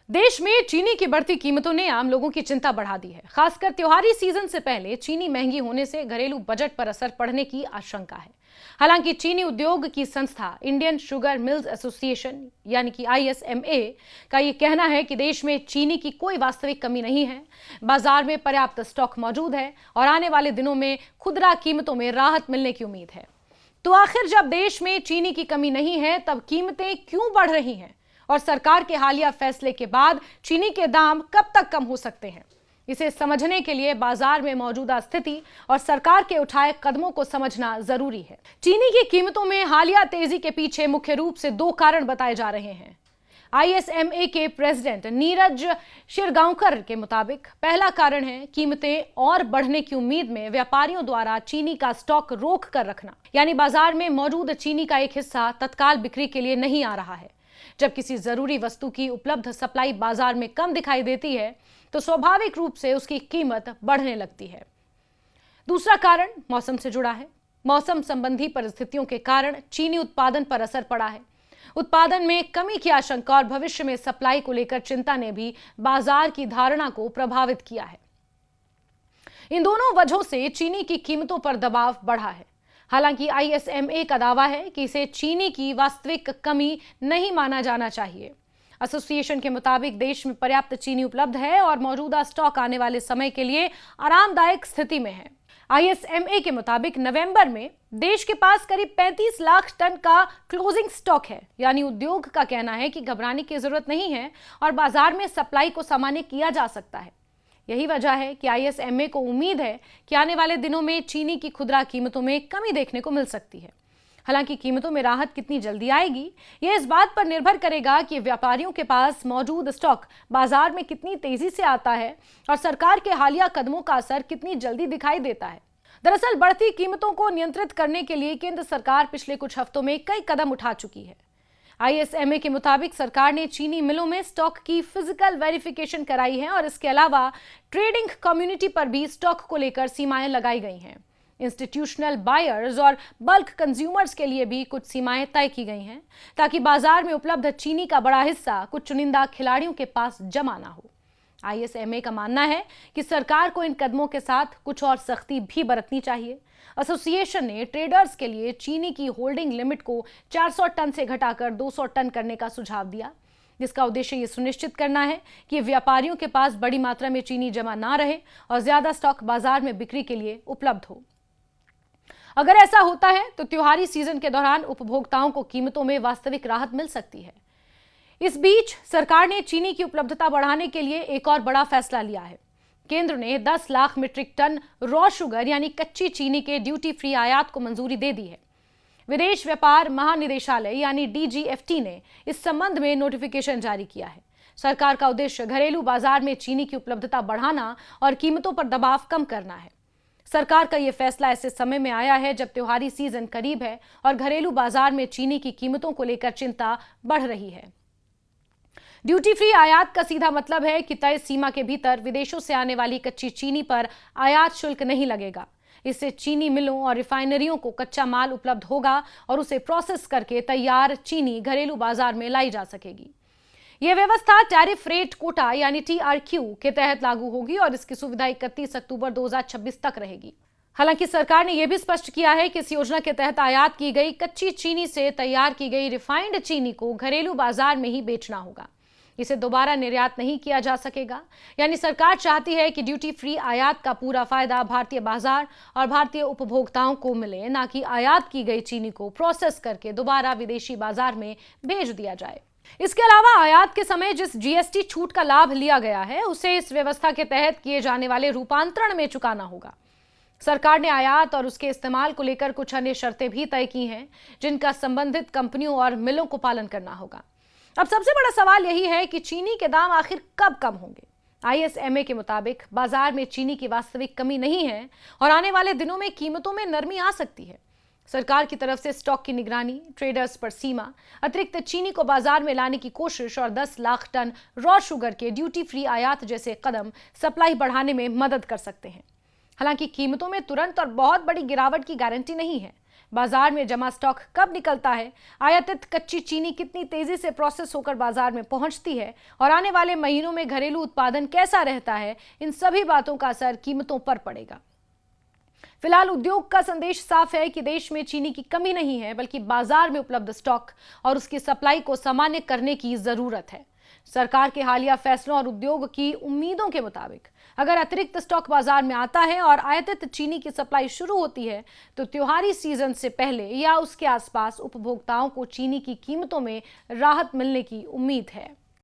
देश में चीनी की बढ़ती कीमतों ने आम लोगों की चिंता बढ़ा दी है। खासकर त्योहारी सीजन से पहले चीनी महंगी होने से घरेलू बजट पर असर पड़ने की आशंका है। हालांकि चीनी उद्योग की संस्था इंडियन शुगर मिल्स एसोसिएशन यानी कि ISMA का ये कहना है कि देश में चीनी की कोई वास्तविक कमी नहीं है। बाजार में पर्याप्त स्टॉक मौजूद है और आने वाले दिनों में खुदरा कीमतों में राहत मिलने की उम्मीद है। तो आखिर जब देश में चीनी की कमी नहीं है तब कीमतें क्यों बढ़ रही हैं और सरकार के हालिया फैसले के बाद चीनी के दाम कब तक कम हो सकते हैं? इसे समझने के लिए बाजार में मौजूदा स्थिति और सरकार के उठाए कदमों को समझना जरूरी है। चीनी की कीमतों में हालिया तेजी के पीछे मुख्य रूप से दो कारण बताए जा रहे हैं। ISMA के प्रेसिडेंट नीरज शिरगांवकर के मुताबिक पहला कारण है कीमतें और बढ़ने की उम्मीद में व्यापारियों द्वारा चीनी का स्टॉक रोक कर रखना, यानी बाजार में मौजूद चीनी का एक हिस्सा तत्काल बिक्री के लिए नहीं आ रहा है। जब किसी जरूरी वस्तु की उपलब्ध सप्लाई बाजार में कम दिखाई देती है तो स्वाभाविक रूप से उसकी कीमत बढ़ने लगती है। दूसरा कारण मौसम से जुड़ा है। मौसम संबंधी परिस्थितियों के कारण चीनी उत्पादन पर असर पड़ा है। उत्पादन में कमी की आशंका और भविष्य में सप्लाई को लेकर चिंता ने भी बाजार की धारणा को प्रभावित किया है। इन दोनों वजहों से चीनी की कीमतों पर दबाव बढ़ा है। हालांकि ISMA का दावा है कि इसे चीनी की वास्तविक कमी नहीं माना जाना चाहिए। एसोसिएशन के मुताबिक देश में पर्याप्त चीनी उपलब्ध है और मौजूदा स्टॉक आने वाले समय के लिए आरामदायक स्थिति में है। ISMA के मुताबिक नवंबर में देश के पास करीब 35 लाख टन का क्लोजिंग स्टॉक है, यानी उद्योग का कहना है कि घबराने की जरूरत नहीं है और बाजार में सप्लाई को सामान्य किया जा सकता है। यही वजह है कि ISMA को उम्मीद है कि आने वाले दिनों में चीनी की खुदरा कीमतों में कमी देखने को मिल सकती है। हालांकि कीमतों में राहत कितनी जल्दी आएगी, यह इस बात पर निर्भर करेगा कि व्यापारियों के पास मौजूद स्टॉक बाजार में कितनी तेजी से आता है और सरकार के हालिया कदमों का असर कितनी जल्दी दिखाई देता है। दरअसल बढ़ती कीमतों को नियंत्रित करने के लिए केंद्र सरकार पिछले कुछ हफ्तों में कई कदम उठा चुकी है। ISMA के मुताबिक सरकार ने चीनी मिलों में स्टॉक की फिजिकल वेरिफिकेशन कराई है और इसके अलावा ट्रेडिंग कम्युनिटी पर भी स्टॉक को लेकर सीमाएं लगाई गई हैं। इंस्टीट्यूशनल बायर्स और बल्क कंज्यूमर्स के लिए भी कुछ सीमाएं तय की गई हैं ताकि बाजार में उपलब्ध चीनी का बड़ा हिस्सा कुछ चुनिंदा खिलाड़ियों के पास जमा ना हो। ISMA का मानना है कि सरकार को इन कदमों के साथ कुछ और सख्ती भी बरतनी चाहिए। एसोसिएशन ने ट्रेडर्स के लिए चीनी की होल्डिंग लिमिट को 400 टन से घटाकर 200 टन करने का सुझाव दिया, जिसका उद्देश्य ये सुनिश्चित करना है कि व्यापारियों के पास बड़ी मात्रा में चीनी जमा ना रहे और ज्यादा स्टॉक बाजार में बिक्री के लिए उपलब्ध हो। अगर ऐसा होता है तो त्योहारी सीजन के दौरान उपभोक्ताओं को कीमतों में वास्तविक राहत मिल सकती है। इस बीच सरकार ने चीनी की उपलब्धता बढ़ाने के लिए एक और बड़ा फैसला लिया है। केंद्र ने 10 lakh metric ton raw sugar यानी कच्ची चीनी के ड्यूटी फ्री आयात को मंजूरी दे दी है। विदेश व्यापार महानिदेशालय यानी DGFT ने इस संबंध में नोटिफिकेशन जारी किया है। सरकार का उद्देश्य घरेलू बाजार में चीनी की उपलब्धता बढ़ाना और कीमतों पर दबाव कम करना है। सरकार का यह फैसला ऐसे समय में आया है जब त्योहारी सीजन करीब है और घरेलू बाजार में चीनी की कीमतों को लेकर चिंता बढ़ रही है। ड्यूटी फ्री आयात का सीधा मतलब है कि तय सीमा के भीतर विदेशों से आने वाली कच्ची चीनी पर आयात शुल्क नहीं लगेगा। इससे चीनी मिलों और रिफाइनरियों को कच्चा माल उपलब्ध होगा और उसे प्रोसेस करके तैयार चीनी घरेलू बाजार में लाई जा सकेगी। यह व्यवस्था टैरिफ रेट कोटा यानी TRQ के तहत लागू होगी और इसकी सुविधा 31 अक्टूबर 2026 तक रहेगी। हालांकि सरकार ने यह भी स्पष्ट किया है कि इस योजना के तहत आयात की गई कच्ची चीनी से तैयार की गई रिफाइंड चीनी को घरेलू बाजार में ही बेचना होगा। इसे दोबारा निर्यात नहीं किया जा सकेगा। यानी सरकार चाहती है कि ड्यूटी फ्री आयात का पूरा फायदा भारतीय बाजार और भारतीय उपभोक्ताओं को मिले, ना कि आयात की गई चीनी को प्रोसेस करके दोबारा विदेशी बाजार में भेज दिया जाए। इसके अलावा आयात के समय जिस GST छूट का लाभ लिया गया है उसे इस व्यवस्था के तहत किए जाने वाले रूपांतरण में चुकाना होगा। सरकार ने आयात और उसके इस्तेमाल को लेकर कुछ अन्य शर्तें भी तय की हैं जिनका संबंधित कंपनियों और मिलों को पालन करना होगा। अब सबसे बड़ा सवाल यही है कि चीनी के दाम आखिर कब कम होंगे। ISMA के मुताबिक बाजार में चीनी की वास्तविक कमी नहीं है और आने वाले दिनों में कीमतों में नरमी आ सकती है। सरकार की तरफ से स्टॉक की निगरानी, ट्रेडर्स पर सीमा, अतिरिक्त चीनी को बाजार में लाने की कोशिश और 10 लाख टन रॉ शुगर के ड्यूटी फ्री आयात जैसे कदम सप्लाई बढ़ाने में मदद कर सकते हैं। हालांकि कीमतों में तुरंत और बहुत बड़ी गिरावट की गारंटी नहीं है। बाजार में जमा स्टॉक कब निकलता है, आयातित कच्ची चीनी कितनी तेजी से प्रोसेस होकर बाजार में पहुंचती है और आने वाले महीनों में घरेलू उत्पादन कैसा रहता है, इन सभी बातों का असर कीमतों पर पड़ेगा। फिलहाल उद्योग का संदेश साफ है कि देश में चीनी की कमी नहीं है, बल्कि बाजार में उपलब्ध स्टॉक और उसकी सप्लाई को सामान्य करने की जरूरत है। सरकार के हालिया फैसलों और उद्योग की उम्मीदों के मुताबिक अगर अतिरिक्त स्टॉक बाजार में आता है और आयातित चीनी की सप्लाई शुरू होती है तो त्योहारी सीजन से पहले या उसके आसपास उपभोक्ताओं को चीनी की कीमतों में राहत मिलने की उम्मीद है।